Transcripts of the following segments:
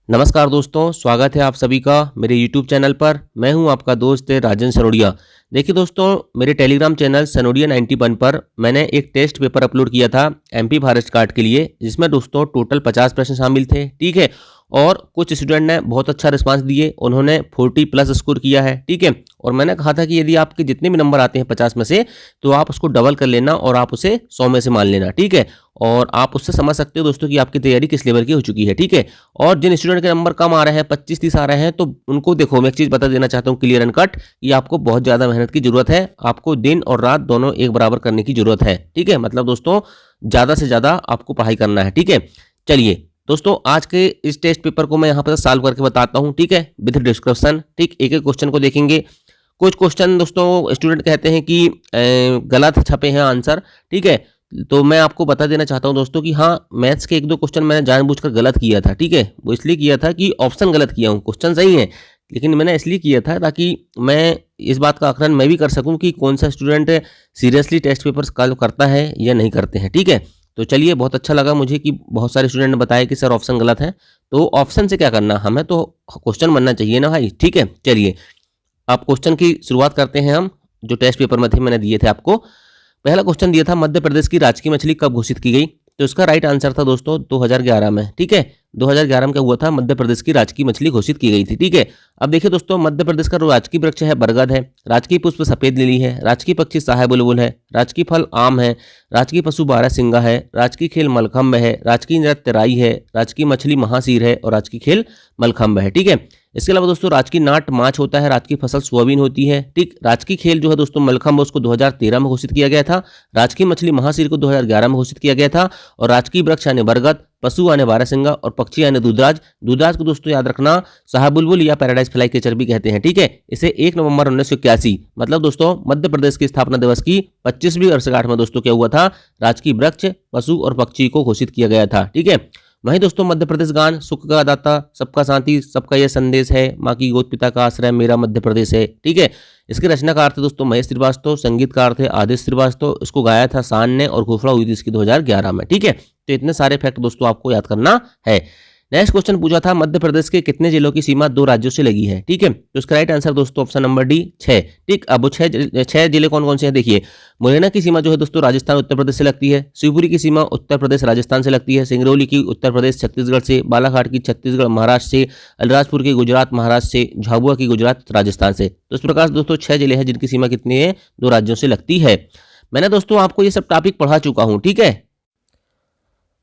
नमस्कार दोस्तों, स्वागत है आप सभी का मेरे YouTube चैनल पर। मैं हूं आपका दोस्त राजन सनोडिया। देखिए दोस्तों, मेरे टेलीग्राम चैनल सनोडिया 91 पर मैंने एक टेस्ट पेपर अपलोड किया था MP फॉरेस्ट गार्ड के लिए, जिसमें दोस्तों टोटल 50 प्रश्न शामिल थे। ठीक है। और कुछ स्टूडेंट ने बहुत अच्छा रिस्पांस दिए, उन्होंने 40 प्लस स्कोर किया है। ठीक है। और मैंने कहा था कि यदि आपके जितने भी नंबर आते हैं 50 में से, तो आप उसको डबल कर लेना और आप उसे 100 में से मान लेना। ठीक है। और आप उससे समझ सकते हो दोस्तों कि आपकी तैयारी किस लेवल की हो चुकी है। ठीक है। और जिन स्टूडेंट के नंबर कम आ रहे हैं, 25-30 आ रहे हैं, तो उनको देखो, मैं एक चीज़ बता देना चाहता हूँ क्लियर एंड कट, कि आपको बहुत ज़्यादा मेहनत की जरूरत है। आपको दिन और रात दोनों एक बराबर करने की जरूरत है। ठीक है। मतलब दोस्तों, ज़्यादा से ज़्यादा आपको पढ़ाई करना है। ठीक है। चलिए दोस्तों, आज के इस टेस्ट पेपर को मैं यहाँ पर सॉल्व करके बताता हूँ। ठीक है। With description. ठीक, एक एक क्वेश्चन को देखेंगे। कुछ क्वेश्चन दोस्तों स्टूडेंट कहते हैं कि गलत छपे हैं आंसर। ठीक है। तो मैं आपको बता देना चाहता हूं दोस्तों कि हाँ, मैथ्स के एक दो क्वेश्चन मैंने जानबूझकर गलत किया था। ठीक है। वो इसलिए किया था कि ऑप्शन गलत किया हूं, क्वेश्चन सही है, लेकिन मैंने इसलिए किया था ताकि मैं इस बात का आकलन मैं भी कर सकूं कि कौन सा student seriously test paper solve करता है या नहीं करते हैं। ठीक है। तो चलिए, बहुत अच्छा लगा मुझे कि बहुत सारे स्टूडेंट ने बताया कि सर ऑप्शन गलत है। तो ऑप्शन से क्या करना, हमें तो क्वेश्चन बनना चाहिए ना भाई। ठीक है। चलिए, आप क्वेश्चन की शुरुआत करते हैं। हम जो टेस्ट पेपर में थे मैंने दिए थे आपको। पहला क्वेश्चन दिया था, मध्य प्रदेश की राजकीय मछली कब घोषित की गई? तो इसका राइट आंसर था दोस्तों 2011 में। ठीक है। 2011 में क्या हुआ था, मध्य प्रदेश की राजकीय मछली घोषित की गई थी। ठीक है। अब देखिए दोस्तों, मध्य प्रदेश का राजकीय वृक्ष है बरगद है, राजकीय पुष्प सफेद लिली है, राजकीय पक्षी साहे बुलबुल है, राजकीय फल आम है, राजकीय पशु बारहसिंगा है, राजकीय खेल मलखम्ब है, राजकीय नृत्य राई है, राजकीय मछली महासीर है और राजकीय खेल मलखम्ब है। ठीक है। इसके अलावा दोस्तों, राजकीय नाट माछ होता है, राजकीय फसल सोयाबीन होती है। ठीक। राजकीय खेल जो है दोस्तों मलखम्ब, उसको 2013 में घोषित किया गया था। राजकीय मछली महासीर को 2011 में घोषित किया गया था। और राजकीय वृक्ष यानी बरगद, पशु यानी बारहसिंगा और पक्षी यानी दूधराज। दूधराज को दोस्तों याद रखना शाहबुलबुल या पैराडाइज फ्लाई कैचर भी कहते हैं। ठीक है। इसे 1 नवंबर 1981, मतलब दोस्तों मध्य प्रदेश की स्थापना दिवस की 25वीं वर्षगांठ में दोस्तों क्या हुआ था, राजकीय वृक्ष, पशु और पक्षी को घोषित किया गया था। ठीक है। वहीं दोस्तों, मध्य प्रदेश गान, सुख का दाता, सबका साथी, सबका यह संदेश है, माँ की गोद पिता का आश्रय, मेरा मध्य प्रदेश है। ठीक है। इसके रचनाकार थे दोस्तों महेश श्रीवास्तव, संगीतकार थे आदेश श्रीवास्तव, इसको गाया था शान ने और घोषणा हुई थी इसकी 2011 में। ठीक है। तो इतने सारे फैक्ट दोस्तों आपको याद करना है। नेक्स्ट क्वेश्चन पूछा था, मध्य प्रदेश के कितने जिलों की सीमा 2 राज्यों से लगी है? ठीक है। तो इसका राइट आंसर दोस्तों ऑप्शन नंबर डी 6। ठीक। अब 6 जिले कौन कौन से हैं देखिए। मुरैना की सीमा जो है दोस्तों राजस्थान उत्तर प्रदेश से लगती है, शिवपुरी की सीमा उत्तर प्रदेश राजस्थान से लगती है, सिंगरौली की उत्तर प्रदेश छत्तीसगढ़ से, बालाघाट की छत्तीसगढ़ महाराष्ट्र से, अलीराजपुर की गुजरात महाराष्ट्र से, झाबुआ की गुजरात राजस्थान से। तो इस प्रकार दोस्तों 6 जिले हैं जिनकी सीमा कितनी है, 2 राज्यों से लगती है। मैंने दोस्तों आपको ये सब टॉपिक पढ़ा चुका हूँ। ठीक है।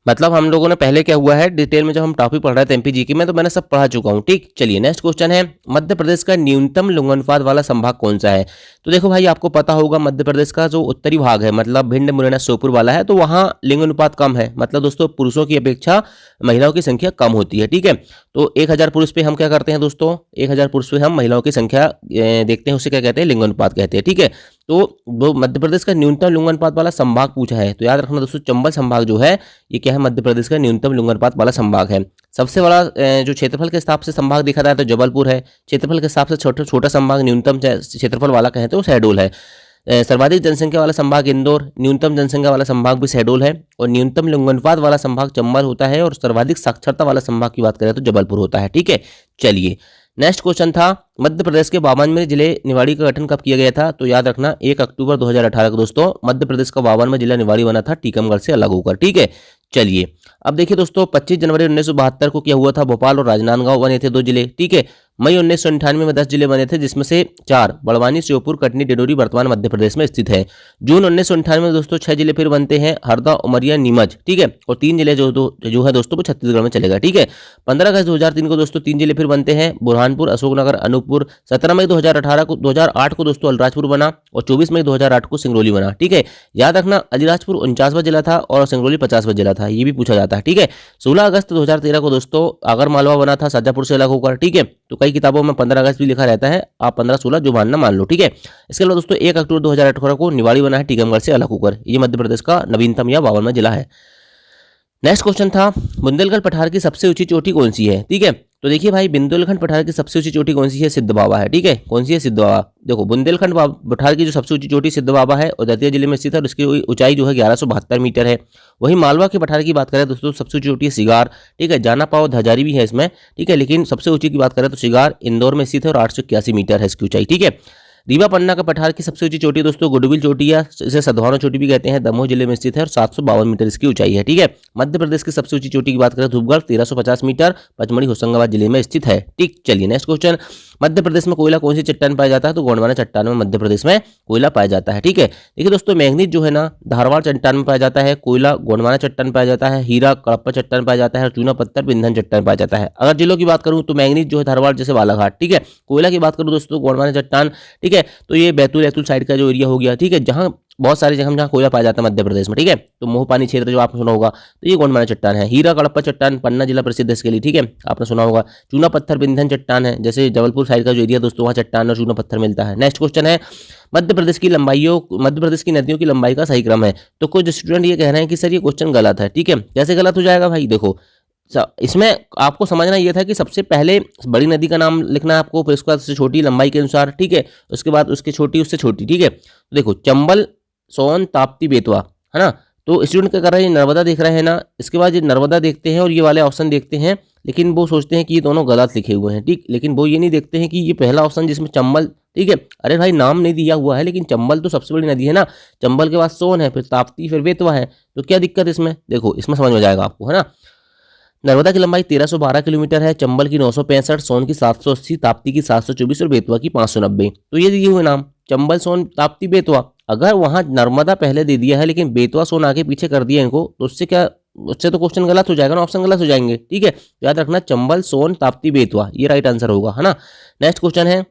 मतलब हम लोगों ने पहले क्या हुआ है, डिटेल में जब हम टॉपिक पढ़ रहे थे एमपी जीके में, तो मैंने सब पढ़ा चुका हूँ। ठीक। चलिए, नेक्स्ट क्वेश्चन है, मध्य प्रदेश का न्यूनतम लिंगानुपात वाला संभाग कौन सा है? तो देखो भाई, आपको पता होगा मध्य प्रदेश का जो उत्तरी भाग है, मतलब भिंड मुरैना श्योपुर वाला है, तो वहाँ लिंगानुपात कम है। मतलब दोस्तों पुरुषों की अपेक्षा महिलाओं की संख्या कम होती है। ठीक है। तो 1000 पुरुष पे हम क्या करते हैं दोस्तों, 1000 पुरुष पे हम महिलाओं की संख्या देखते हैं, उसे क्या कहते हैं, लिंगानुपात कहते हैं। ठीक है। तो वो मध्य प्रदेश का न्यूनतम लिंगानुपात वाला संभाग पूछा है, तो याद रखना दोस्तों, चंबल संभाग जो है ये क्या है, मध्य प्रदेश का न्यूनतम लिंगानुपात वाला संभाग है। सबसे बड़ा जो क्षेत्रफल के हिसाब से संभाग देखा जाए तो जबलपुर है। क्षेत्रफल के हिसाब से छोटा संभाग न्यूनतम क्षेत्रफल वाला कहें तो शहडोल है। सर्वाधिक जनसंख्या वाला संभाग इंदौर, न्यूनतम जनसंख्या वाला संभाग भी शहडोल है, और न्यूनतम लिंगानुपात वाला संभाग चंबल होता है, और सर्वाधिक साक्षरता वाला संभाग की बात करें तो जबलपुर होता है। ठीक है। चलिए, नेक्स्ट क्वेश्चन था, मध्य प्रदेश के 52वें जिले निवाड़ी का गठन कब किया गया था? तो याद रखना 1 अक्टूबर 2018 को दोस्तों मध्य प्रदेश का 52वां जिला निवाड़ी बना था, टीकमगढ़ से अलग होकर। ठीक है। चलिए, अब देखिए दोस्तों, 25 जनवरी 1972 को क्या हुआ था, भोपाल और राजनांदगांव बने थे 2 जिले। ठीक है। मई 1998 में 10 जिले बने थे, जिसमें से 4 बड़वानी, श्योपुर, कटनी, डिंडोरी वर्तमान मध्य प्रदेश में स्थित है। जून 1998 में दोस्तों 6 जिले फिर बनते हैं, हरदा, उमरिया, नीमच। ठीक है। और 3 जिले जो है दोस्तों वो छत्तीसगढ़ में चलेगा। ठीक है। 15 अगस्त 2003 को दोस्तों 3 जिले फिर बनते हैं, बुरहानपुर, अशोकनगर, अनूपपुर। 17 मई 2008 को दोस्तों अलीराजपुर बना, और 24 मई 2008 को सिंगरौली बना। ठीक है। याद रखना, अलीराजपुर 49वां जिला था और सिंगरौली 50वां जिला था, ये भी पूछा जाता है। ठीक है। 16 अगस्त 2013 को दोस्तों आगरमालवा बना था, शाजापुर से अलग होकर। ठीक है। तो कई किताबों में 15 अगस्त भी लिखा रहता है, आप 15-16 जो मानना मान लो। ठीक है। इसके अलावा दोस्तों 1 अक्टूबर 2018 को निवाड़ी बना है, टीकमगढ़ से अलग होकर। ये मध्य प्रदेश का नवीनतम या 52वां जिला है। नेक्स्ट क्वेश्चन था, बुंदेलखंड पठार की सबसे ऊंची चोटी कौन सी है? ठीक है। तो देखिए भाई, बुंदेलखंड पठार की सबसे ऊंची चोटी कौन सी है? सिद्ध बाबा है। ठीक है, कौन सी है? सिद्ध बाबा। देखो, बुंदेलखंड पठार की जो सबसे ऊंची चोटी सिद्ध बाबा है और दतिया जिले में स्थित है और उसकी ऊंचाई जो है 1172 मीटर है। वहीं मालवा के पठार की बात करें दोस्तों, सबसे ऊंची चोटी है सिगार। ठीक है, जाना पाओ धजारी भी है इसमें। ठीक है, लेकिन सबसे ऊंची की बात करें तो सिगार इंदौर में स्थित है और 881 मीटर है इसकी ऊंचाई। ठीक है, रीवा पन्ना का पठार की सबसे ऊंची चोटी दोस्तों गुडविल चोटी है, इसे सधवाना चोटी भी कहते हैं, दमोह जिले में स्थित है और 752 मीटर इसकी ऊंचाई है। ठीक है, मध्य प्रदेश की सबसे ऊंची चोटी की बात करें धूपगढ़ 1350 मीटर, पचमढ़ी होशंगाबाद जिले में स्थित है। ठीक, चलिए नेक्स्ट क्वेश्चन। मध्य प्रदेश में कोयला कौन सी चट्टान पाया जाता है? तो गोंडवाना चट्टान में मध्य प्रदेश में कोयला पाया जाता है। ठीक है, देखिए दोस्तों, मैग्नीज जो है ना धारवाड़ चट्टान में पाया जाता है, कोयला गोंडवाना चट्टान पाया जाता है, हीरा कड़प्पा चट्टान पाया जाता है और चूना पत्थर बिंधन चट्टान पाया जाता है। अगर जिलों की बात करूं तो मैग्नीज जो है धारवाड़ जैसे बालाघाट। ठीक है, कोयला की बात करूं दोस्तों गोंडवाना चट्टान। ठीक है, तो ये बैतूल साइड का जो एरिया हो गया। ठीक है, जहां बहुत सारी जगह जहाँ कोयला पाया जाता है मध्य प्रदेश में। ठीक है, तो मोहपानी क्षेत्र जो आपने सुना होगा, तो ये गोंडवाना चट्टान है। हीरा कड़प्पा चट्टान पन्ना जिला प्रसिद्ध है इसके लिए। ठीक है, आपने सुना होगा। चूना पत्थर बिंधन चट्टान है, जैसे जबलपुर साइड का जो एरिया दोस्तों वहाँ चट्टान और चूना पत्थर मिलता है। नेक्स्ट क्वेश्चन है, मध्य प्रदेश की नदियों की लंबाई का सही क्रम है। तो कुछ स्टूडेंट ये कह रहे हैं कि सर ये क्वेश्चन गलत है। ठीक है, कैसे गलत हो जाएगा भाई? देखो, इसमें आपको समझना ये था कि सबसे पहले बड़ी नदी का नाम लिखना है आपको, फिर उसके बाद उससे छोटी लंबाई के अनुसार। ठीक है, उसके बाद उसके छोटी उससे छोटी। ठीक है, तो देखो चंबल, सोन, ताप्ती, बेतवा, है ना। तो स्टूडेंट क्या कर रहे हैं, नर्मदा देख रहे हैं ना, इसके बाद ये नर्मदा देखते हैं और ये वाले ऑप्शन देखते हैं, लेकिन वो सोचते हैं कि ये दोनों गलत लिखे हुए हैं। ठीक, लेकिन वो ये नहीं देखते हैं कि ये पहला ऑप्शन जिसमें चंबल, ठीक है, अरे भाई नाम नहीं दिया हुआ है, लेकिन चंबल तो सबसे बड़ी नदी है ना। चंबल के बाद सोन है, फिर ताप्ती, फिर बेतवा है, तो क्या दिक्कत इसमें? देखो इसमें समझ में जाएगा आपको, है ना। नर्मदा की लंबाई 1312 किलोमीटर है, चंबल की 965, सोन की 780, ताप्ती की 724 और बेतवा की 590। तो ये दिए हुए नाम चंबल, सोन, ताप्ती, बेतवा। अगर वहां नर्मदा पहले दे दिया है लेकिन बेतवा, सोन आगे पीछे कर दिया इनको, तो उससे तो क्वेश्चन गलत हो जाएगा ना, ऑप्शन गलत हो जाएंगे। ठीक है, याद रखना चंबल, सोन, ताप्ती, बेतवा, ये राइट आंसर होगा, है ना। नेक्स्ट क्वेश्चन है,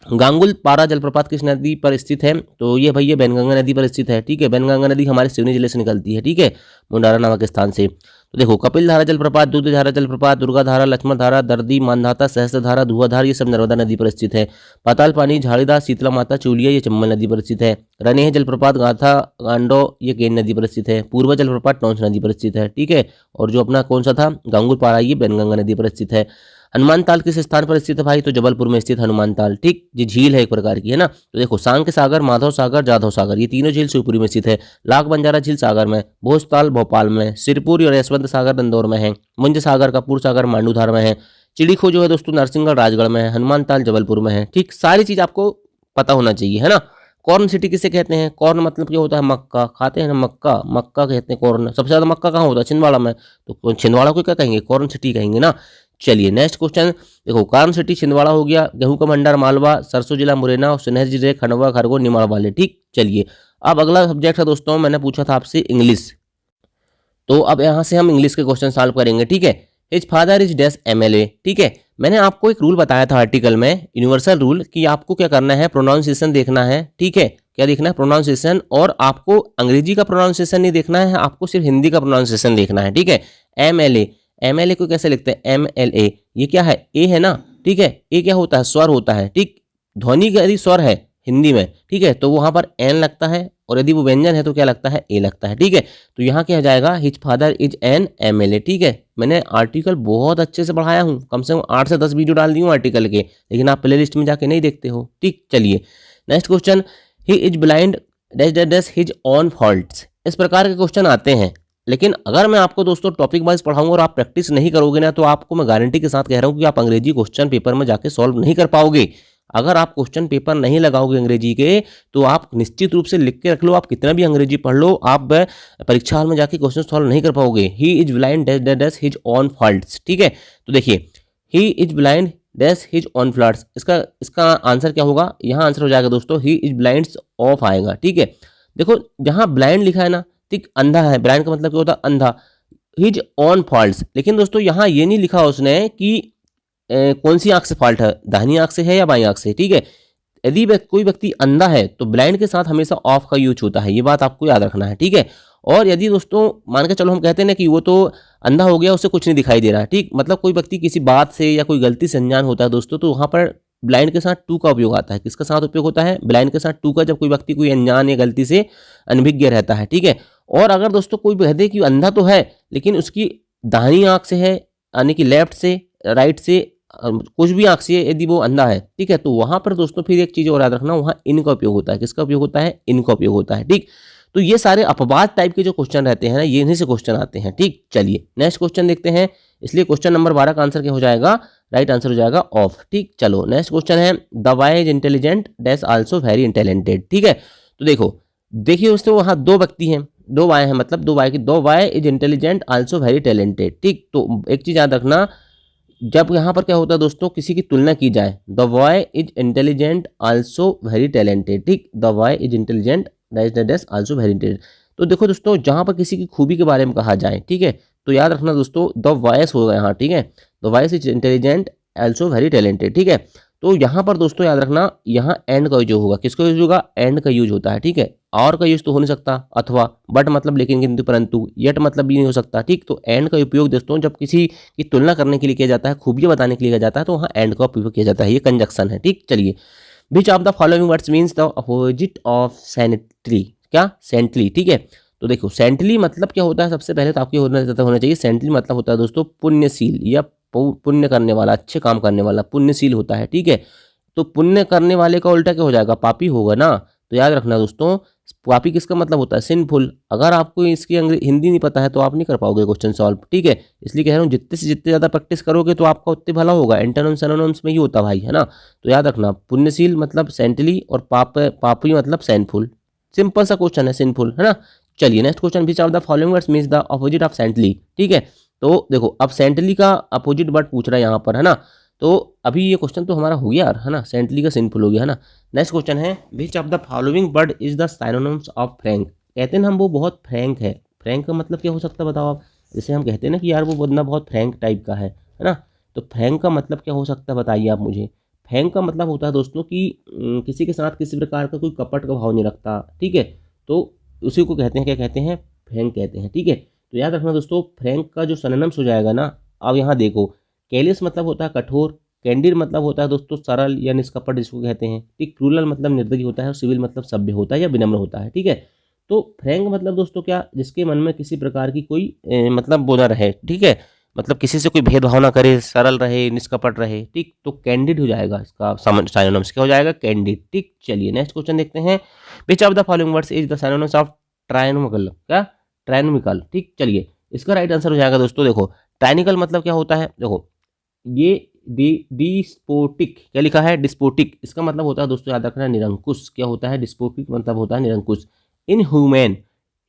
गांगुल पारा जलप्रपात किस नदी पर स्थित है? तो ये भैया बैनगंगा नदी पर स्थित है। ठीक है, बैनगंगा नदी हमारे सिवनी जिले से निकलती है। ठीक है, मुंडारा नामक स्थान से। तो देखो, कपिल धारा जलप्रपात, दूध धारा जलप्रपात, दुर्गा धारा, लक्ष्मण धारा, दर्दी, मानधाता, सहस्त्र धारा, धुआधार, ये सब नर्मदा नदी पर स्थित है। पाताल पानी, झाड़ीदास, शीतला माता, चूलिया, ये चंबल नदी पर स्थित है। रनेह जलप्रपात, गाथा, गांडो, ये केन नदी पर स्थित है। पूर्व जलप्रपात टोंस नदी पर स्थित है। ठीक है, और जो अपना कौन सा था गांगुल पारा, ये बैनगंगा नदी पर स्थित है। हनुमान ताल किस स्थान पर स्थित है भाई? तो जबलपुर में स्थित हनुमान ताल। ठीक, ये झील है एक प्रकार की, है ना। तो देखो, सांक सागर, माधव सागर, जाधव सागर, ये तीनों झील शिवपुरी में स्थित है। लाख बंजारा झील सागर में, भोजताल भोपाल में, सिरपुर और यशवंत सागर इंदौर में है। मुंज सागर, कपूर सागर मांडूधार में है। चिड़ीखो जो है दोस्तों नरसिंहगढ़ राजगढ़ में है। हनुमान ताल जबलपुर में है। ठीक, सारी चीज आपको पता होना चाहिए, है ना। कॉर्न सिटी किसे कहते हैं? कॉर्न मतलब क्या होता है? मक्का, खाते हैं ना मक्का, मक्का कहते हैं कॉर्न। सबसे ज्यादा मक्का कहाँ होता है? छिंदवाड़ा में। तो छिंदवाड़ा को क्या कहेंगे? कॉर्न सिटी कहेंगे ना। चलिए नेक्स्ट क्वेश्चन देखो, कॉर्न सिटी छिंदवाड़ा हो गया, गेहूं का भंडार मालवा, सरसों जिला मुरैना और सुनहर जिले खंडवा, खरगोन, निमाड़ वाले। ठीक, चलिए अब अगला सब्जेक्ट है दोस्तों, मैंने पूछा था आपसे इंग्लिश, तो अब यहाँ से हम इंग्लिश के क्वेश्चन सॉल्व करेंगे। ठीक है, his father is dash MLA। ठीक है, मैंने आपको एक रूल बताया था आर्टिकल में, यूनिवर्सल रूल, कि आपको क्या करना है, प्रोनाउंसिएशन देखना है। ठीक है, क्या देखना है? प्रोनाउंसिएशन। और आपको अंग्रेजी का प्रोनाउंसिएशन नहीं देखना है, आपको सिर्फ हिंदी का प्रोनाउंसिएशन देखना है। ठीक है, MLA को कैसे लिखते हैं? MLA, ये क्या है? ए है ना। ठीक है, ए क्या होता है? स्वर होता है। ठीक, ध्वनि का यदि स्वर है हिंदी में, ठीक है, तो वहां पर एन लगता है, और यदि वो व्यंजन है तो क्या लगता है? ए लगता है। ठीक है, तो यहाँ क्या हो जाएगा? His father is an MLA। ठीक है, मैंने आर्टिकल बहुत अच्छे से पढ़ाया हूँ, कम से कम 8 से 10 वीडियो डाल दी हूँ आर्टिकल के, लेकिन आप प्ले लिस्ट में जाके नहीं देखते हो। ठीक, चलिए next question, he is blind dash dash dash his on faults. इस प्रकार के क्वेश्चन आते हैं, लेकिन अगर मैं आपको दोस्तों टॉपिक वाइज पढ़ाऊंगा और आप प्रैक्टिस नहीं करोगे ना, तो आपको मैं गारंटी के साथ कह रहा हूँ कि आप अंग्रेजी क्वेश्चन पेपर में जाके सॉल्व नहीं कर पाओगे। अगर आप क्वेश्चन पेपर नहीं लगाओगे अंग्रेजी के, तो आप निश्चित रूप से लिख के रख लो, आप कितना भी अंग्रेजी पढ़ लो, आप परीक्षा हॉल में जाके क्वेश्चन सॉल्व नहीं कर पाओगे। He is blind dash dash dash his on faults. ठीक है, तो देखिए, he is blind dash his on floods, इसका आंसर क्या होगा? यहाँ आंसर हो जाएगा दोस्तों, ही इज ब्लाइंड्स ऑफ आएगा। ठीक है, देखो जहाँ ब्लाइंड लिखा है ना, ठीक, अंधा है, ब्लाइंड का मतलब क्या होता है? अंधा। हिज ऑन फॉल्ट्स, लेकिन दोस्तों यहाँ ये नहीं लिखा उसने कि कौन सी आंख से फॉल्ट है, दाहिनी आंख से है या बाईं आंख से। ठीक है, यदि कोई व्यक्ति अंधा है तो ब्लाइंड के साथ हमेशा ऑफ का यूज होता है, ये बात आपको याद रखना है। ठीक है, और यदि दोस्तों मान के चलो हम कहते हैं ना कि वो तो अंधा हो गया, उसे कुछ नहीं दिखाई दे रहा है, ठीक, मतलब कोई व्यक्ति किसी बात से या कोई गलती से अनजान होता है दोस्तों, तो वहाँ पर ब्लाइंड के साथ टू का उपयोग आता है। किसका साथ उपयोग होता है? ब्लाइंड के साथ टू का, जब कोई व्यक्ति कोई अनजान या गलती से अनभिज्ञ रहता है। ठीक है, और अगर दोस्तों कोई कह दे कि अंधा तो है लेकिन उसकी दाहिनी आंख से है, यानी कि लेफ्ट से, राइट से कुछ भी आंख से यदि वो अंधा है, ठीक है, तो वहां पर दोस्तों फिर एक चीज और याद रखना, वहां इन का उपयोग होता है। किसका उपयोग होता है? इन का उपयोग होता है, ठीक। तो ये सारे अपवाद टाइप के जो क्वेश्चन रहते हैं ना, ये इन्हीं से क्वेश्चन आते हैं, ठीक। चलिए नेक्स्ट क्वेश्चन देखते हैं। इसलिए क्वेश्चन नंबर 12 का आंसर क्या हो जाएगा? राइट आंसर हो जाएगा ऑफ, ठीक। चलो नेक्स्ट क्वेश्चन है, the boy is intelligent dash also very talented, ठीक है। तो देखिए दोस्तों, वहाँ दो व्यक्ति हैं, दो वाई हैं, मतलब दो Y is intelligent also very talented, ठीक। तो एक चीज याद रखना, जब यहाँ पर क्या होता है दोस्तों, किसी की तुलना की जाए, the boy is intelligent also very talented, ठीक। The boy is intelligent dash also very talented. तो देखो दोस्तों, जहाँ पर किसी की खूबी के बारे में कहा जाए, ठीक है, तो याद रखना दोस्तों, द वॉयस होगा यहाँ, ठीक है। The voice is intelligent also very talented, ठीक है। तो यहाँ पर दोस्तों याद रखना, यहाँ एंड का यूज होगा। किसका यूज होगा? एंड का यूज होता है, ठीक है। और का यूज तो हो नहीं सकता, अथवा, बट मतलब लेकिन किंतु परंतु, यट मतलब भी नहीं हो सकता, ठीक। तो एंड का उपयोग दोस्तों जब किसी की तुलना करने के लिए किया जाता है, खूबियां बताने के लिए किया जाता है, तो वहाँ एंड का उपयोग किया जाता है। ये कंजक्शन है, ठीक। चलिए, विच of the following words means the opposite of saintly? क्या? सेंटली, ठीक है। तो देखो, सेंटली मतलब क्या होता है? सबसे पहले तो आपको होना चाहिए, सेंटली मतलब होता है दोस्तों पुण्यशील या पुण्य करने वाला, अच्छे काम करने वाला, पुण्यशील होता है, ठीक है। तो पुण्य करने वाले का उल्टा क्या हो जाएगा? पापी होगा ना। तो याद रखना दोस्तों, पापी किसका मतलब होता है? सिनफुल। अगर आपको इसकी हिंदी नहीं पता है तो आप नहीं कर पाओगे क्वेश्चन सॉल्व, ठीक है। इसलिए कह रहा हूँ, जितने से जितने ज़्यादा प्रैक्टिस करोगे तो आपका उतने भला होगा। एंटोनिम्स सिनोनिम्स में ही होता भाई, है ना। तो याद रखना, पुण्यशील मतलब सेंटली, और पापी मतलब सैनफुल। सिंपल सा क्वेश्चन है, सिंपल, है ना। चलिए next question, which of the following words means the opposite of saintly, ठीक है। तो देखो, अब सेंटली का अपोजिट वर्ड पूछ रहा है यहाँ पर, है ना। तो अभी ये क्वेश्चन तो हमारा हो गया यार, है ना, सेंटली का सिंपल हो गया, है ना। नेक्स्ट क्वेश्चन है, विच of the following word is the synonyms of Frank? कहते हैं हम वो बहुत फ्रैंक है। फ्रैंक का मतलब क्या हो सकता है बताओ आप? जैसे हम कहते हैं ना कि यार वो बंदा बहुत फ्रैंक टाइप का है ना। तो फ्रैंक का मतलब क्या हो सकता है बताइए आप मुझे। फ्रैंक का मतलब होता है दोस्तों कि किसी के साथ किसी प्रकार का कोई कपट का भाव नहीं रखता, ठीक है। तो उसी को कहते हैं, क्या कहते हैं? फ्रैंक कहते हैं, ठीक है। तो याद रखना दोस्तों, फ्रैंक का जो सिनोनिम्स हो जाएगा ना, अब यहाँ देखो, कैलियस मतलब होता है कठोर, कैंडिड मतलब होता है दोस्तों सरल या निष्कपट जिसको कहते हैं, ठीक। क्रूरल मतलब निर्दयी होता है, और सिविल मतलब सभ्य होता है या विनम्र होता है, ठीक है। तो फ्रैंक मतलब दोस्तों क्या? जिसके मन में किसी प्रकार की कोई मतलब वो ना रहे, ठीक है, मतलब किसी से कोई भेदभाव ना करे, सरल रहे, निष्कपट रहे, ठीक। तो कैंडिड हो जाएगा इसका सिनोनिम्स, क्या हो जाएगा? कैंडिड, ठीक। चलिए नेक्स्ट क्वेश्चन देखते हैं, which of the following words is the synonyms of trinomial? क्या? ट्राइनोमिकल, ठीक। चलिए, इसका राइट आंसर हो जाएगा दोस्तों, देखो, ट्राइनिकल मतलब क्या होता है? देखो, ये डिस्पोटिक, क्या लिखा है? डिस्पोटिक। इसका मतलब होता है दोस्तों, याद रखना, निरंकुश। क्या होता है? डिस्पोटिक मतलब होता है निरंकुश। इनह्यूमैन,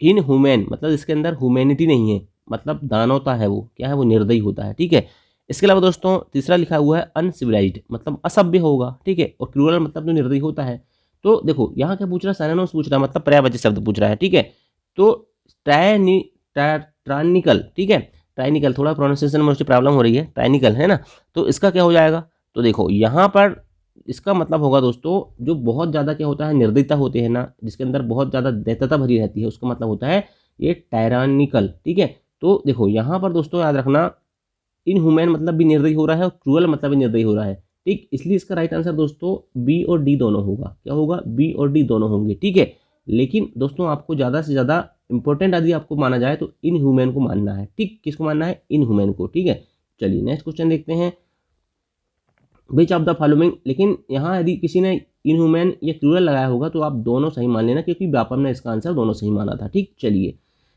इनह्यूमैन मतलब इसके अंदर ह्यूमैनिटी नहीं है, मतलब दानवता है वो, क्या है वो? निर्दयी होता है, ठीक है। इसके अलावा दोस्तों तीसरा लिखा हुआ है अनसिविलाइज्ड, मतलब असभ्य होगा, ठीक है। और क्रूरल मतलब जो निर्दयी होता है। तो देखो यहाँ क्या पूछ रहा है? सिनोनिम्स पूछ रहा है, मतलब पर्यायवाची शब्द पूछ रहा है, ठीक है। तो ट्रानिकल, ठीक है, ट्राइनिकल, थोड़ा प्रोनाउंसिएशन में मुझे प्रॉब्लम हो रही है, ट्राइनिकल, है ना। तो इसका क्या हो जाएगा? तो देखो यहाँ पर इसका मतलब होगा दोस्तों, जो बहुत ज़्यादा क्या होता है? निर्दयता होती है ना, जिसके अंदर बहुत ज़्यादा दैत्यता भरी रहती है, उसका मतलब होता है ये टायरानिकल, ठीक है। तो देखो यहाँ पर दोस्तों याद रखना, इनह्यूमैन मतलब भी निर्दयी हो रहा है, और क्रूअल मतलब भी निर्दयी हो रहा है, ठीक। इसलिए इसका राइट आंसर दोस्तों बी और डी दोनों होगा। क्या होगा? बी और डी दोनों होंगे, ठीक है। लेकिन दोस्तों आपको ज़्यादा से ज़्यादा इंपॉर्टेंट यदि आपको माना जाए तो इनह्यूमैन को मानना है, ठीक। किसको मानना है? इनह्यूमैन को, ठीक है। चलिए नेक्स्ट क्वेश्चन देखते हैं, विच ऑफ द फॉलोइंग, लेकिन यहाँ यदि किसी ने इनह्यूमैन या क्रूरल लगाया होगा तो आप दोनों सही मान लेना, क्योंकि व्यापम ने इसका आंसर दोनों सही माना था, ठीक। चलिए,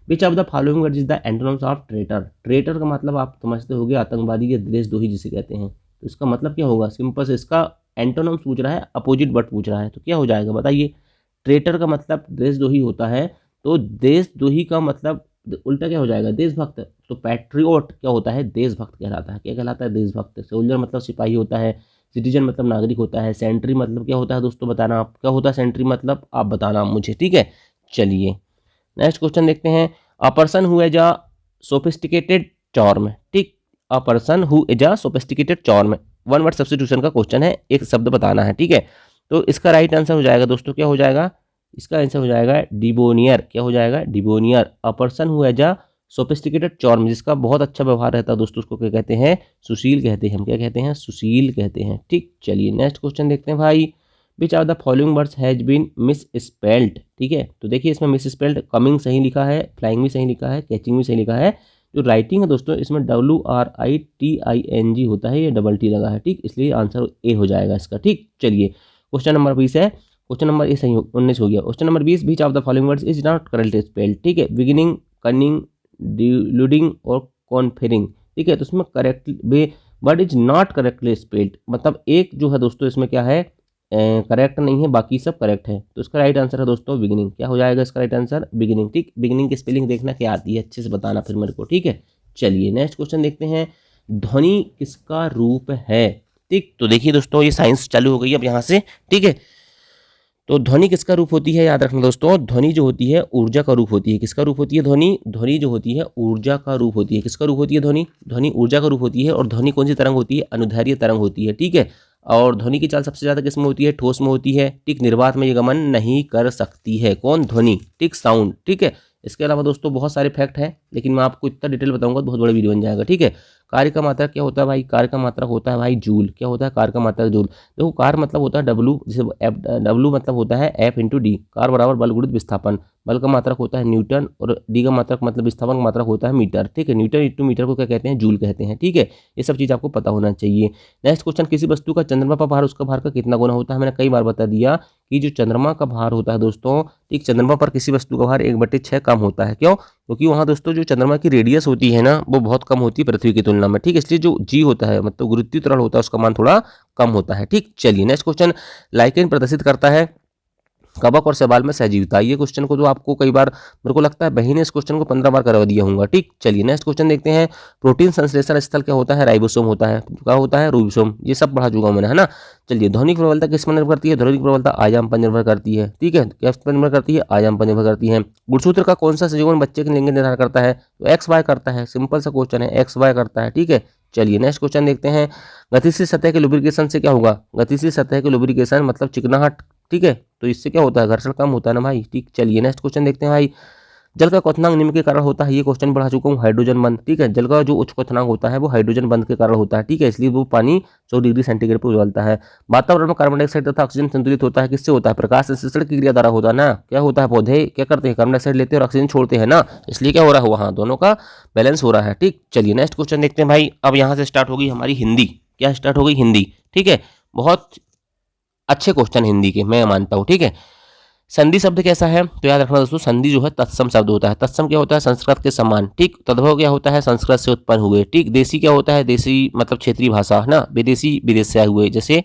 विच of the following words is the antonyms of traitor? Traitor का मतलब आप समझते होंगे, आतंकवादी या देशद्रोही जिसे कहते हैं। तो इसका मतलब क्या होगा? सिंपल से इसका एंटोनिम्स पूछ रहा है, अपोजिट वर्ड पूछ रहा है, तो क्या हो जाएगा बताइए। ट्रेटर का मतलब देशद्रोही होता है, तो देशद्रोही का मतलब उल्टा क्या हो जाएगा? देशभक्त। तो पैट्रियोट क्या होता है? देशभक्त कहलाता है। क्या कहलाता है? देशभक्त। सोल्जर मतलब सिपाही होता है, सिटीजन मतलब नागरिक होता है, सेंट्री मतलब क्या होता है दोस्तों? बताना आप, क्या होता है सेंट्री मतलब? आप बताना मुझे, ठीक है। चलिए नेक्स्ट क्वेश्चन देखते हैं, a person who has a sophisticated charm, ठीक। A person who is a sophisticated charm, one word substitution का क्वेश्चन है, एक शब्द बताना है, ठीक है। तो इसका राइट आंसर हो जाएगा दोस्तों, क्या हो जाएगा? इसका आंसर हो जाएगा डिबोनियर। क्या हो जाएगा? Debonair. A person who has a sophisticated charm, जिसका बहुत अच्छा व्यवहार रहता है दोस्तों, उसको क्या कहते हैं? सुशील कहते हैं। हम क्या कहते हैं? सुशील कहते हैं, ठीक। चलिए नेक्स्ट क्वेश्चन देखते हैं भाई, which are the following words has been misspelled, ठीक है। तो देखिए इसमें मिस स्पेल्ड, कमिंग सही लिखा है, फ्लाइंग भी सही लिखा है, कैचिंग भी सही लिखा है, जो राइटिंग है दोस्तों इसमें WRITING होता है, ये डबल टी लगा है, ठीक, इसलिए आंसर ए हो जाएगा इसका, ठीक। चलिए क्वेश्चन नंबर 20 है, क्वेश्चन नंबर ए सही 19 हो गया। Question number 20, beach of the following words is not correctly spelled, ठीक है, बिगिनिंग, कनिंग, डिलूडिंग और कॉन्फेरिंग, ठीक है, तो इसमें correct word is not correctly spelled, मतलब एक जो है दोस्तों इसमें क्या है, करेक्ट नहीं है, बाकी सब करेक्ट है, तो इसका राइट आंसर है दोस्तों बिगिनिंग। क्या हो जाएगा इसका राइट आंसर, बिगिनिंग, ठीक। बिगिनिंग की स्पेलिंग देखना क्या आती है, अच्छे से बताना फिर मेरे को, ठीक है। चलिए नेक्स्ट क्वेश्चन देखते हैं, ध्वनि किसका रूप है, ठीक। तो देखिए दोस्तों ये साइंस चालू हो गई अब यहाँ से, ठीक है। तो ध्वनि किसका रूप होती है, याद रखना दोस्तों, ध्वनि जो होती है ऊर्जा का रूप होती है। किसका रूप होती है ध्वनि, ध्वनि जो होती है ऊर्जा का रूप होती है। किसका रूप होती है ध्वनि, ध्वनि ऊर्जा का रूप होती है। और ध्वनि कौन सी तरंग होती है, अनुदैर्ध्य तरंग होती है, ठीक है। और ध्वनि की चाल सबसे ज्यादा किसमें होती है, ठोस में होती है, ठीक। निर्वात में ये गमन नहीं कर सकती है, कौन, ध्वनि, ठीक, साउंड, ठीक है। इसके अलावा दोस्तों बहुत सारे फैक्ट हैं, लेकिन मैं आपको इतना डिटेल बताऊंगा तो बहुत बड़ा वीडियो बन जाएगा, ठीक है। कार्य का मात्रक क्या होता है भाई, कार्य का मात्रक होता है भाई जूल। क्या होता है कार्य का मात्रक, जूल। देखो कार्य मतलब होता है डब्लू, जैसे डब्लू मतलब होता है एफ इंटू डी, कार्य बराबर बल गुणित विस्थापन। बल का मात्रक होता है न्यूटन और डी का मात्रक मतलब विस्थापन का मात्रक होता है मीटर, ठीक है। न्यूटन इंटू मीटर को क्या कहते हैं, जूल कहते हैं, ठीक है। ये सब चीज़ आपको पता होना चाहिए। नेक्स्ट क्वेश्चन, किसी वस्तु का चंद्रमा पर भार उसका भार का कितना गुना होता है। मैंने कई बार बता दिया कि जो चंद्रमा का भार होता है दोस्तों, ठीक, चंद्रमा पर किसी वस्तु का भार 1/6 कम होता है। क्यों, क्योंकि वहाँ दोस्तों जो चंद्रमा की रेडियस होती है ना वो बहुत कम होती है पृथ्वी की तुलना में, ठीक, इसलिए जो जी होता है मतलब गुरुत्वीय त्वरण होता है उसका मान थोड़ा कम होता है, ठीक। चलिए नेक्स्ट क्वेश्चन, लाइकेन प्रदर्शित करता है कवक और शैवाल में सहजीविता। ये क्वेश्चन को तो आपको कई बार, मेरे को लगता है बहन ने इस क्वेश्चन को 15 बार करवा दिया होगा, ठीक। चलिए नेक्स्ट क्वेश्चन देखते हैं, प्रोटीन संश्लेषण स्थल क्या होता है, राइबोसोम होता है। क्या होता है, रूबिसोम। ये सब पढ़ा चुका हूं मैंने, है ना। चलिए ध्वनिक प्रबलता किस पर निर्भर करती है, ध्वनिक प्रबलता आयाम पर निर्भर करती है, ठीक है। किस पर निर्भर करती है, आयाम पर निर्भर करती है। गुणसूत्र का कौन सा संयोजन बच्चे के लिंग निर्धारण करता है, तो एक्स वाई करता है, सिंपल सा क्वेश्चन है, एक्स वाई करता है, ठीक है। चलिए नेक्स्ट क्वेश्चन देखते हैं, गतिशील सतह के लुब्रिकेशन से क्या होगा, गतिशील सतह के लुब्रिकेशन मतलब चिकनाहट, ठीक है, तो इससे क्या होता है, घर्षण कम होता है ना भाई, ठीक। चलिए नेक्स्ट क्वेश्चन देखते हैं भाई, जल का क्वथनांक निम्न के कारण होता है। ये क्वेश्चन पढ़ा चुका हूँ, हाइड्रोजन बंध, ठीक है। जल का जो उच्च क्वथनांक होता है वो हाइड्रोजन बंध के कारण होता है, ठीक है, इसलिए वो पानी 100 डिग्री सेंटीग्रेड पर उबलता है। वातावरण में कार्बन डाइऑक्साइड तथा ऑक्सीजन संतुलित होता है, किससे होता है, प्रकाश संश्लेषण की क्रिया द्वारा होता है ना। क्या होता है, पौधे क्या करते हैं, कार्बन डाइऑक्साइड लेते हैं और ऑक्सीजन छोड़ते हैं ना, इसलिए क्या हो रहा है, वहाँ दोनों का बैलेंस हो रहा है, ठीक। चलिए नेक्स्ट क्वेश्चन देखते हैं भाई, अब यहाँ से स्टार्ट होगी हमारी हिंदी। क्या स्टार्ट हो गई, हिंदी, ठीक है। बहुत अच्छे क्वेश्चन हिंदी के मैं मानता हूँ, ठीक है। संधि शब्द कैसा है, तो याद रखना दोस्तों, संधि जो है तत्सम शब्द होता है। तत्सम क्या होता है, संस्कृत के समान, ठीक। तद्भव क्या होता है, संस्कृत से उत्पन्न हुए, ठीक। देशी क्या होता है, देशी मतलब क्षेत्रीय भाषा, है ना। विदेशी विदेश से आए हुए, जैसे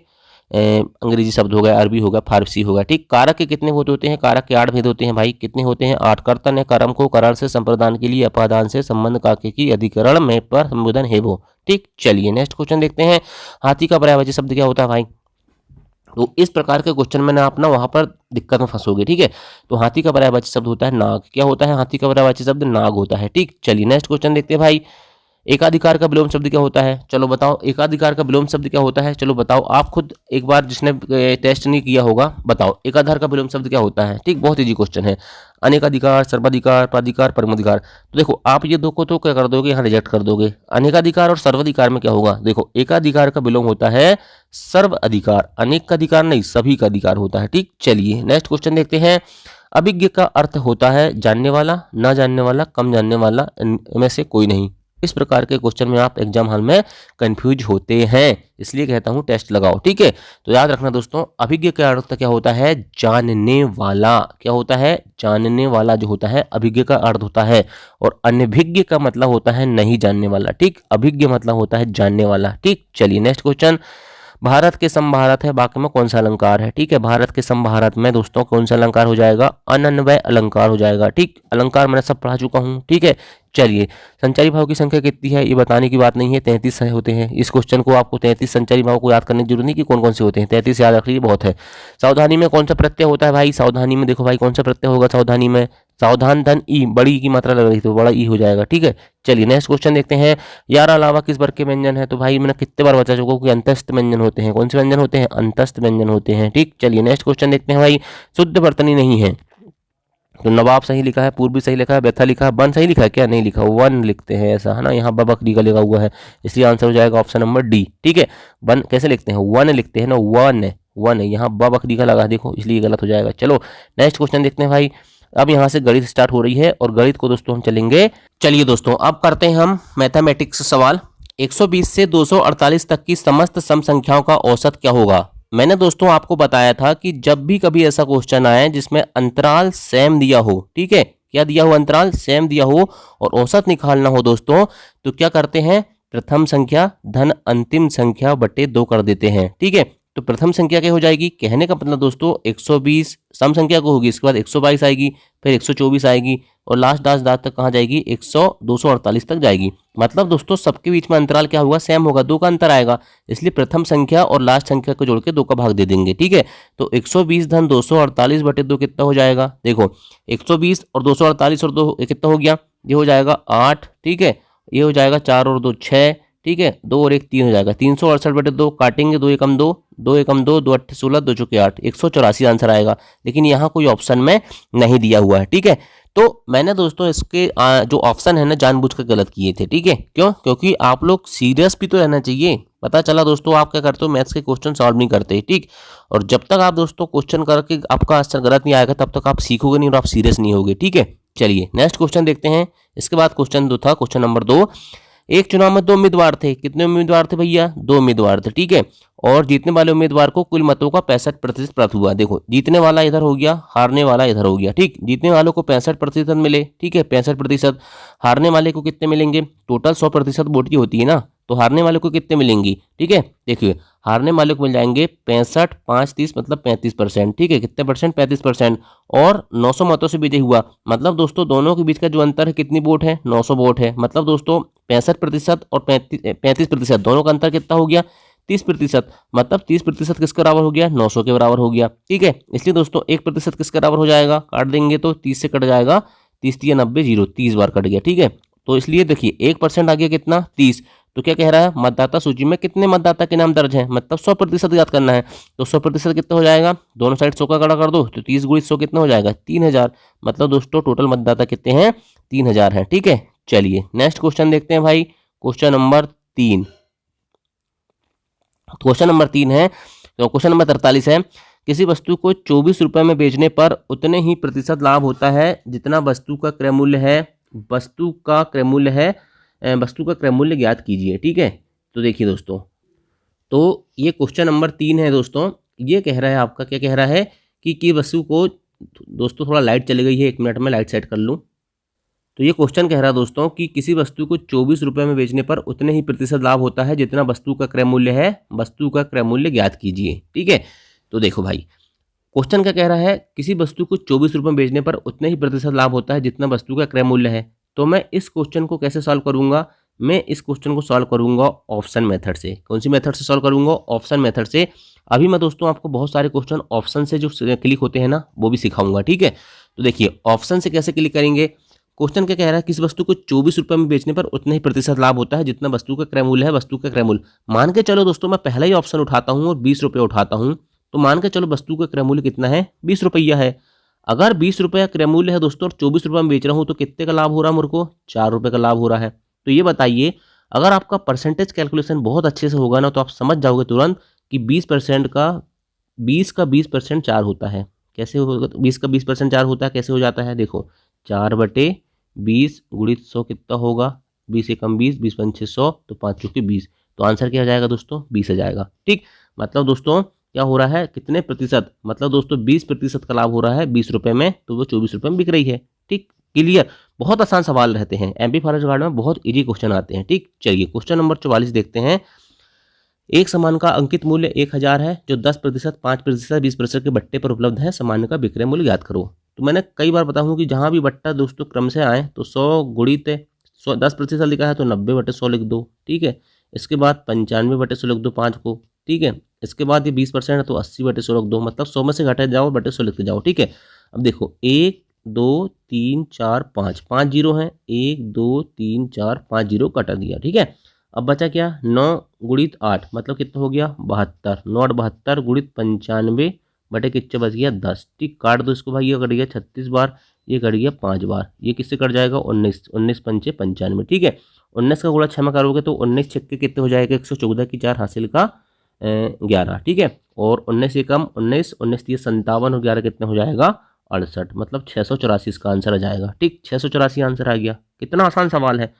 अंग्रेजी शब्द हो गया, अरबी हो गया, फारसी हो गया, ठीक। कारक के कितने भेद होते हैं, कारक के 8 भेद होते हैं भाई, कितने होते हैं, 8। कर्तन है कर्म को करण से संप्रदान के लिए, अपादान से संबंध काके की अधिकरण में पर संबोधन है वो, ठीक। चलिए नेक्स्ट क्वेश्चन देखते हैं, हाथी का पर्यायवाची शब्द क्या होता है भाई। तो इस प्रकार के क्वेश्चन में ना आप ना वहां पर दिक्कत में फंसोगे, ठीक है। तो हाथी का पर्यायवाची शब्द होता है नाग। क्या होता है, हाथी का पर्यायवाची शब्द नाग होता है, ठीक। चलिए नेक्स्ट क्वेश्चन देखते हैं भाई, एकाधिकार का विलोम शब्द क्या होता है, चलो बताओ। एकाधिकार का विलोम शब्द क्या होता है, चलो बताओ आप खुद एक बार, जिसने टेस्ट नहीं किया होगा बताओ, एकाधार का विलोम शब्द क्या होता है, ठीक। बहुत इजी क्वेश्चन है, अनेकाधिकार, सर्वाधिकार, प्राधिकार, परमाधिकार। तो देखो आप ये दो को तो क्या कर दोगे, यहाँ रिजेक्ट कर दोगे। अनेकाधिकार और सर्वाधिकार में क्या होगा, देखो एकाधिकार का विलोम होता है सर्व अधिकार, अनेक का अधिकार नहीं, सभी का अधिकार होता है, ठीक। चलिए नेक्स्ट क्वेश्चन देखते हैं, अभिज्ञ का अर्थ होता है जानने वाला, ना जानने वाला, कम जानने वाला, इनमें से कोई नहीं। इस प्रकार के क्वेश्चन में आप एग्जाम हॉल में कंफ्यूज होते हैं, इसलिए कहता हूं टेस्ट लगाओ, ठीक है। तो याद रखना दोस्तों, अभिज्ञ का अर्थ क्या होता है, जानने वाला। क्या होता है, जानने वाला जो होता है, अभिज्ञ का अर्थ होता है। और अनभिज्ञ का मतलब होता है नहीं जानने वाला, ठीक। अभिज्ञ मतलब होता है जानने वाला, ठीक। चलिए नेक्स्ट क्वेश्चन, भारत के समभारत है वाक्य में कौन सा अलंकार है, ठीक है। भारत के समभारत में दोस्तों कौन सा अलंकार हो जाएगा, अनन्वय अलंकार हो जाएगा, ठीक। अलंकार मैंने सब पढ़ा चुका हूं, ठीक है। चलिए संचारी भाव की संख्या कितनी है, ये बताने की बात नहीं है, 33 होते हैं। इस क्वेश्चन को आपको 33 संचारी भाव को याद करने की जरूरत नहीं कि कौन कौन से होते हैं, 33 याद रख लीजिए, बहुत है। सावधानी में कौन सा प्रत्यय होता है भाई, सावधानी में देखो भाई कौन सा प्रत्यय होगा सावधानी में, सावधान धन ई, बड़ी की मात्रा लग रही तो बड़ा ई हो जाएगा, ठीक है। चलिए नेक्स्ट क्वेश्चन देखते हैं, यार अलावा किस वर्ग के व्यंजन है, तो भाई मैंने कितने बार बता चुका हूं कि अंतस्थ व्यंजन होते हैं। कौन से व्यंजन होते हैं, अंतस्थ व्यंजन होते हैं, ठीक। चलिए नेक्स्ट क्वेश्चन देखते हैं भाई, शुद्ध वर्तनी नहीं है, तो नवाब सही लिखा है, पूर्वी सही लिखा है, व्यथा लिखा है, वन सही लिखा है, क्या नहीं लिखा, वन लिखते हैं ऐसा, है ना। यहाँ बकरी का लिखा हुआ है, इसलिए आंसर हो जाएगा ऑप्शन नंबर डी, ठीक है। वन कैसे लिखते हैं, वन लिखते हैं ना, वन है, वन है, यहाँ बकरी का लगा देखो, इसलिए गलत हो जाएगा। चलो नेक्स्ट क्वेश्चन देखते हैं भाई, अब यहाँ से गणित स्टार्ट हो रही है और गणित को दोस्तों हम चलेंगे। चलिए दोस्तों अब करते हैं हम मैथमेटिक्स सवाल। 120 से 248 तक की समस्त सम संख्याओं का औसत क्या होगा। मैंने दोस्तों आपको बताया था कि जब भी कभी ऐसा क्वेश्चन आए जिसमें अंतराल सेम दिया हो, ठीक है, क्या दिया हो, अंतराल सेम दिया हो और औसत निकालना हो दोस्तों, तो क्या करते हैं, प्रथम संख्या धन अंतिम संख्या बटे 2 कर देते हैं। ठीक है, तो प्रथम संख्या क्या हो जाएगी, कहने का मतलब दोस्तों 120 सम संख्या को होगी, इसके बाद 122 आएगी, फिर 124 आएगी और लास्ट दास तक कहाँ जाएगी, 248 तक जाएगी। मतलब दोस्तों सबके बीच में अंतराल क्या होगा, सेम होगा, 2 का अंतर आएगा, इसलिए प्रथम संख्या और लास्ट संख्या को जोड़ के 2 का भाग दे देंगे। ठीक है, तो 120 धन 248 बटे 2 कितना हो जाएगा, देखो 120 और 248 और 2 कितना हो गया, ये हो जाएगा 8। ठीक है, ये हो जाएगा 4 और 2 6। ठीक है, 2 और 1 3 हो जाएगा, 368 बटे 2 काटेंगे, 2 एकम 2, 2 एकम 2, 2 8 16, 2 चौके 8, 184 आंसर आएगा। लेकिन यहाँ कोई ऑप्शन में नहीं दिया हुआ है। ठीक है, तो मैंने दोस्तों इसके जो ऑप्शन है ना जानबूझकर गलत किए थे। ठीक है, क्यों, क्योंकि आप लोग सीरियस भी तो रहना चाहिए। पता चला दोस्तों आप क्या करते हो, मैथ्स के क्वेश्चन सॉल्व नहीं करते। ठीक, और जब तक आप दोस्तों क्वेश्चन करके आपका आंसर गलत नहीं आएगा तब तक आप सीखोगे नहीं और आप सीरियस नहीं होगे। ठीक है, चलिए नेक्स्ट क्वेश्चन देखते हैं। इसके बाद क्वेश्चन 2 था, क्वेश्चन नंबर 2। एक चुनाव में 2 उम्मीदवार थे, कितने उम्मीदवार थे भैया, 2 उम्मीदवार थे। ठीक है, और जीतने वाले उम्मीदवार को कुल मतों का 65% प्राप्त हुआ। देखो जीतने वाला इधर हो गया, हारने वाला इधर हो गया। ठीक, जीतने वालों को 65% मिले, ठीक है 65%, हारने वाले को कितने मिलेंगे, टोटल 100% वोट की होती है ना, तो हारने वाले को कितने मिलेंगी। ठीक है, देखिए हारने वाले को मिल जाएंगे 65 5 30 मतलब 35%। ठीक है, कितने परसेंट, 35%, और 900 मतों से विजयी हुआ। मतलब दोस्तों दोनों के बीच का जो अंतर है कितनी वोट है, 900 वोट है। मतलब दोस्तों 65% और 35% दोनों का अंतर कितना हो गया, 30%। मतलब 30% किसके बराबर हो गया, 900 के बराबर हो गया। ठीक है, इसलिए दोस्तों 1% किसके बराबर हो जाएगा, काट देंगे तो 30 से कट जाएगा, 30 3 90 0, 30 बार कट गया। ठीक है, तो इसलिए देखिए 1% आ गया कितना, 30। तो क्या कह रहा है, मतदाता सूची में कितने मतदाता के नाम दर्ज है, मतलब 100% याद करना है। तो 100% कितना हो जाएगा, दोनों साइड 100 का गड़ा कर दो, तो 30 गुणित 100 कितना हो जाएगा, 3000। मतलब दोस्तों टोटल मतदाता कितने हैं, 3000 हैं। ठीक है, चलिए नेक्स्ट क्वेश्चन देखते हैं भाई, क्वेश्चन नंबर 3। क्वेश्चन नंबर 3 है, तो क्वेश्चन नंबर 43 है। किसी वस्तु को 24 रुपए में बेचने पर उतने ही प्रतिशत लाभ होता है जितना वस्तु का क्रय मूल्य है। वस्तु का क्रय मूल्य है, वस्तु का क्रय मूल्य ज्ञात कीजिए। ठीक है, तो देखिए दोस्तों, तो ये क्वेश्चन नंबर 3 है दोस्तों। ये कह रहा है आपका, क्या कह रहा है कि वस्तु को, दोस्तों थोड़ा लाइट चली गई है, 1 मिनट में लाइट सेट कर लूँ। तो ये क्वेश्चन कह रहा है दोस्तों कि किसी वस्तु को 24 रुपए में बेचने पर उतने ही प्रतिशत लाभ होता है जितना वस्तु का क्रय मूल्य है। वस्तु का क्रय मूल्य ज्ञात कीजिए। ठीक है, तो देखो भाई क्वेश्चन क्या कह रहा है, किसी वस्तु को 24 रुपए में बेचने पर उतने ही प्रतिशत लाभ होता है जितना वस्तु का क्रय मूल्य है। तो मैं इस क्वेश्चन को कैसे सॉल्व करूंगा, मैं इस क्वेश्चन को सॉल्व करूंगा ऑप्शन मेथड से। कौन सी मेथड से सॉल्व करूंगा, ऑप्शन मेथड से। अभी मैं दोस्तों आपको बहुत सारे क्वेश्चन ऑप्शन से जो क्लिक होते हैं ना वो भी सिखाऊंगा। ठीक है, तो देखिए ऑप्शन से कैसे क्लिक करेंगे। क्वेश्चन क्या कह रहा है, किस वस्तु को 24 रुपए में बेचने पर उतने ही प्रतिशत लाभ होता है जितना वस्तु का क्रय मूल्य है। वस्तु का क्रय मूल्य मान के चलो दोस्तों, मैं पहला ही ऑप्शन उठाता हूं और 20 रुपये उठाता हूं, तो मान के चलो वस्तु का क्रय मूल्य कितना है, 20 रुपया है। अगर 20 रुपया क्रय मूल्य है दोस्तों और 24 रुपये में बेच रहा हूं, तो कितने का लाभ हो रहा है मेरे को, 4 रुपये का लाभ हो रहा है। तो ये बताइए, अगर आपका परसेंटेज कैलकुलेशन बहुत अच्छे से होगा ना तो आप समझ जाओगे तुरंत कि 20% का 20% 4 होता है। कैसे होगा, 20 का 20% 4 होता है, कैसे हो जाता है, देखो 4/20 गुणित 100 कितना होगा, 20 एकम 20, 20 पंचे 100, तो 5 चौके 20। तो आंसर क्या आ जाएगा दोस्तों, 20 आ जाएगा। ठीक, मतलब दोस्तों क्या हो रहा है, कितने प्रतिशत, मतलब दोस्तों 20% का लाभ हो रहा है 20 रुपये में, तो वो 24 रुपये में बिक रही है। ठीक, क्लियर। बहुत आसान सवाल रहते हैं, एमपी फॉरेस्ट गार्ड में बहुत इजी क्वेश्चन आते हैं। ठीक, चलिए क्वेश्चन नंबर 44 देखते हैं। एक सामान का अंकित मूल्य 1000 है जो 10%, 5%, 20% के बट्टे पर उपलब्ध है। सामान का विक्रय मूल्य ज्ञात करो। तो मैंने कई बार बताऊं कि जहां भी बट्टा दोस्तों क्रम से आए तो 100 गुणित 10% लिखा है तो 90/100 लिख दो। ठीक है, इसके बाद 95/100 लिख दो 5 को। ठीक है, इसके बाद ये 20% है तो 80/100 लिख दो, मतलब 100 में से घटे जाओ बटे 100 लिखते जाओ। ठीक है, अब देखो 1 2 3 4 5 5 जीरो हैं, 1 2 3 4 5 जीरो कटा दिया। ठीक है, अब बचा क्या, 9 गुणित 8 मतलब कितना हो गया, 72। 9 8 72 गुणित 95 बटे कितना बच गया, 10। ठीक, काट दो इसको भाई, ये कट गया 36 बार, ये कट गया 5 बार, ये किससे कट जाएगा, 19 19 पंचे 95। ठीक है, 19 का गुणा 6 में करोगे तो 19 छक्के कितने हो जाएगा, 114 की 4 हासिल का 11। ठीक है, और 19 एकम 19 19 3 57 और 11 कितने हो जाएगा, 68, मतलब 684 इसका आंसर आ जाएगा। ठीक, 684 आंसर आ गया। कितना आसान सवाल है,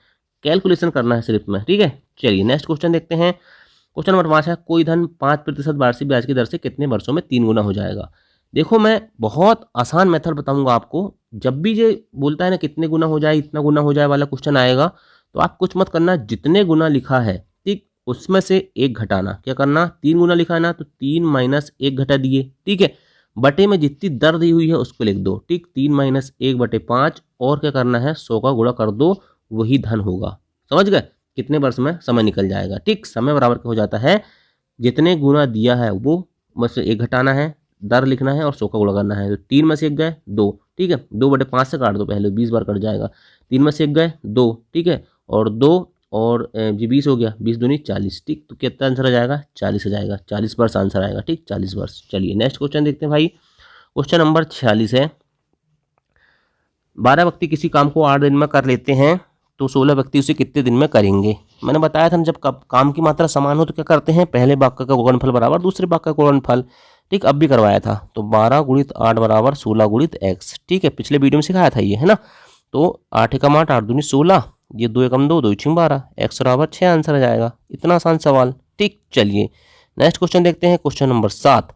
कैलकुलेशन करना है सिर्फ में। ठीक है, चलिए नेक्स्ट क्वेश्चन देखते हैं। क्वेश्चन नंबर 5 है, कोई धन 5% वार्षिक ब्याज की दर से कितने वर्षों में 3 गुना हो जाएगा। देखो मैं बहुत आसान मेथड बताऊंगा आपको। जब भी ये बोलता है ना कितने गुना हो जाए, इतना गुना हो जाए वाला क्वेश्चन आएगा, तो आप कुछ मत करना, जितने गुना लिखा है ठीक उसमें से एक घटाना। क्या करना, 3 गुना लिखा है ना, तो 3 माइनस 1 घटा दिए। ठीक है, बटे में जितनी दर दी हुई है उसको लिख दो। ठीक, 3 माइनस 1 बटे 5, और क्या करना है, 100 का गुणा कर दो, वही धन होगा। समझ गए, कितने वर्ष में समय निकल जाएगा। ठीक, समय बराबर हो जाता है जितने गुना दिया है वो बस एक घटाना है, दर लिखना है और 100 का गुणा करना है। तो 3 में से 1 गए 2। ठीक है, 2 बटे 5 से काट दो, पहले 20 बार कट जाएगा। 3 में से 1 गए 2। ठीक है, और 2 और जी 20 हो गया, 20 दूनी 40। ठीक, तो कितना आंसर आ जाएगा, 40 आ जाएगा। 40 वर्ष आंसर आएगा। ठीक, 40 वर्ष। चलिए नेक्स्ट क्वेश्चन देखते हैं भाई। क्वेश्चन नंबर 46 है, 12 व्यक्ति किसी काम को 8 दिन में कर लेते हैं, तो 16 व्यक्ति उसे कितने दिन में करेंगे। मैंने बताया था जब काम की मात्रा समान हो तो क्या करते हैं, पहले वाक्य का गुणनफल बराबर दूसरे वाक्य का गुणनफल। ठीक, अब भी करवाया था। तो 12 गुणित 8 बराबर 16 गुणित x। ठीक है, पिछले वीडियो में सिखाया था ये, है ना। तो 8 एकम 8, 8 दूनी 16, ये 2 एकम 2, 2 छीं 12, x बराबर 6 आंसर आ जाएगा। इतना आसान सवाल। ठीक, चलिए नेक्स्ट क्वेश्चन देखते हैं। क्वेश्चन नंबर 7,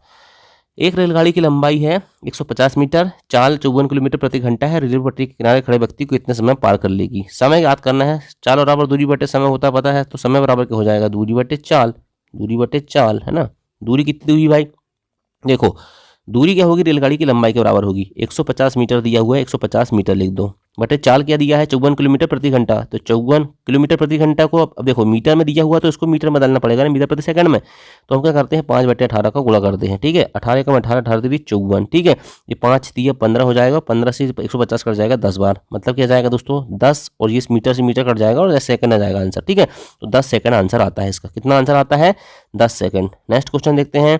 एक रेलगाड़ी की लंबाई है 150 मीटर, चाल 54 किलोमीटर प्रति घंटा है, रेलवे पटरी के किनारे खड़े व्यक्ति को इतने समय पार कर लेगी। समय याद करना है, चाल बराबर दूरी बटे समय होता है पता है, तो समय बराबर क्या हो जाएगा, दूरी बटे चाल। दूरी बटे चाल, है ना। दूरी कितनी हुई भाई, देखो दूरी क्या होगी, रेलगाड़ी की लंबाई के बराबर होगी। 150 मीटर दिया हुआ है, 150 मीटर लिख दो, बटे चाल क्या दिया है, 54 किलोमीटर प्रति घंटा। तो 54 किलोमीटर प्रति घंटा को अब देखो मीटर में दिया हुआ तो इसको मीटर में बदलना पड़ेगा ना, मीटर प्रति सेकंड में। तो हम क्या करते हैं, 5 बटे 18 का गुणा करते हैं। ठीक है, 18 का 18, 18 दी 54। ठीक है, ये 5 दिया 15 हो जाएगा, 15 से 150 कट जाएगा 10 बार, मतलब क्या जाएगा दोस्तों 10, और ये मीटर से मीटर कट जाएगा और 10 सेकंड आ जाएगा आंसर। ठीक है, तो 10 सेकंड आंसर आता है इसका। कितना आंसर आता है, 10 सेकंड। नेक्स्ट क्वेश्चन देखते हैं।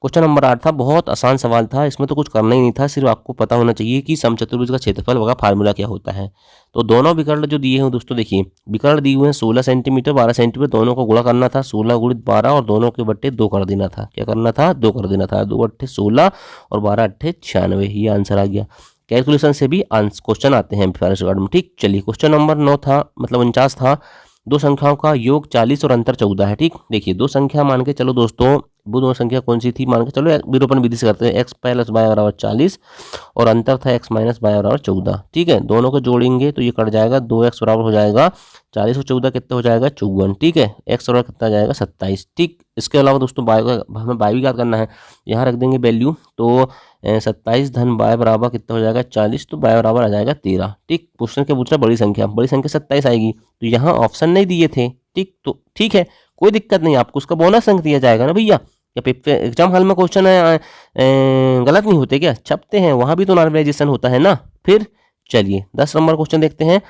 क्वेश्चन नंबर 8 था, बहुत आसान सवाल था, इसमें तो कुछ करना ही नहीं था, सिर्फ आपको पता होना चाहिए कि समचतुर्भुज का क्षेत्रफल का फार्मूला क्या होता है। तो दोनों विकर्ण जो दिए हैं दोस्तों, देखिए विकर्ण दिए हुए हैं 16 सेंटीमीटर 12 सेंटीमीटर, दोनों को गुणा करना था 16 गुणित 12 और दोनों के बट्टे 2 कर देना था। क्या करना था, 2 कर देना था। 2 अट्ठे 16 और 12 अट्ठे 96, ये आंसर आ गया। कैलकुलेशन से भी क्वेश्चन आते हैं एमपीआरएस में। ठीक, चलिए क्वेश्चन नंबर 9 था, मतलब 49 था, दो संख्याओं का योग 40 और अंतर 14 है। ठीक, देखिए दो संख्या मान के चलो दोस्तों, वो दो संख्या कौन सी थी मान के चलो, विलोपन विधि से करते हैं। x प्लस वाई बराबर 40 और अंतर था x माइनस वाई बराबर 14। ठीक है, दोनों को जोड़ेंगे तो ये कट जाएगा, 2x बराबर हो जाएगा 40 और 14 कितना हो जाएगा 54। ठीक है, x बराबर कितना जाएगा 27। ठीक, इसके अलावा दोस्तों हमें y भी याद करना है, यहाँ रख देंगे वैल्यू, तो 27 धन y बराबर कितना हो जाएगा 40, तो y बराबर आ जाएगा 13। ठीक, क्वेश्चन के पूछना बड़ी संख्या 27 आएगी, तो यहाँ ऑप्शन नहीं दिए थे। ठीक, तो ठीक है कोई दिक्कत नहीं, आपको उसका बोनस अंक दिया जाएगा ना भैया। या पेपर एग्जाम हॉल में क्वेश्चन गलत नहीं होते क्या, छपते हैं, वहाँ भी तो नॉर्मलाइजेशन होता है ना। फिर चलिए 10 नंबर क्वेश्चन देखते हैं।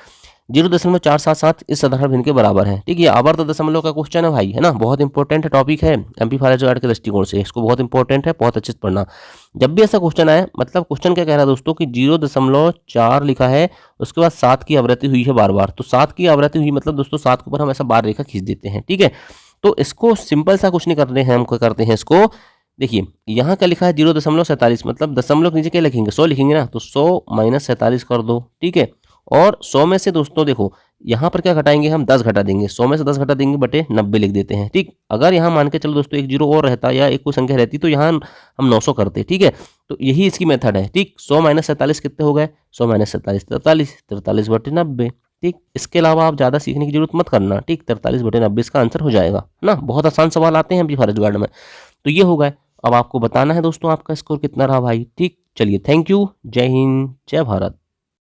0.477 इस साधारण भिन्न के बराबर है। ठीक है, आवर्त दशमलव का क्वेश्चन है भाई, है ना, बहुत इंपॉर्टेंट टॉपिक है एमपीआरएस के दृष्टिकोण से, इसको बहुत इंपॉर्टेंट है, बहुत अच्छे से पढ़ना। जब भी ऐसा क्वेश्चन आए, मतलब क्वेश्चन क्या कह रहा है दोस्तों कि 0.4 लिखा है, उसके बाद 7 की आवृत्ति हुई है बार बार, तो 7 की आवृत्ति हुई मतलब दोस्तों 7 के ऊपर हम ऐसा बार रेखा खींच देते हैं। ठीक है, तो इसको सिंपल सा कुछ नहीं करते हैं, हम क्या करते हैं इसको, देखिए यहाँ क्या लिखा है 0.47, मतलब दशमलव के नीचे क्या लिखेंगे 100 लिखेंगे ना, तो 100 माइनस 47 कर दो। ठीक है, और 100 में से दोस्तों देखो यहाँ पर क्या घटाएंगे हम, 10 घटा देंगे, 100 में से 10 घटा देंगे बटे 90 लिख देते हैं। ठीक, अगर यहाँ मान के चलो दोस्तों एक जीरो और रहता या एक कोई संख्या रहती तो यहाँ हम 900 करते। ठीक है, तो यही इसकी मेथड है। ठीक, 100 माइनस 47 कितने हो गए, 100 माइनस 47 43 बटे 90। ठीक, इसके अलावा आप ज़्यादा सीखने की जरूरत मत करना। ठीक, 43 बटे 90 इसका आंसर हो जाएगा ना। बहुत आसान सवाल आते हैं अभी फर्स्ट गार्ड में, तो ये हो गए। अब आपको बताना है दोस्तों आपका स्कोर कितना रहा भाई। ठीक, चलिए थैंक यू, जय हिंद, जय भारत।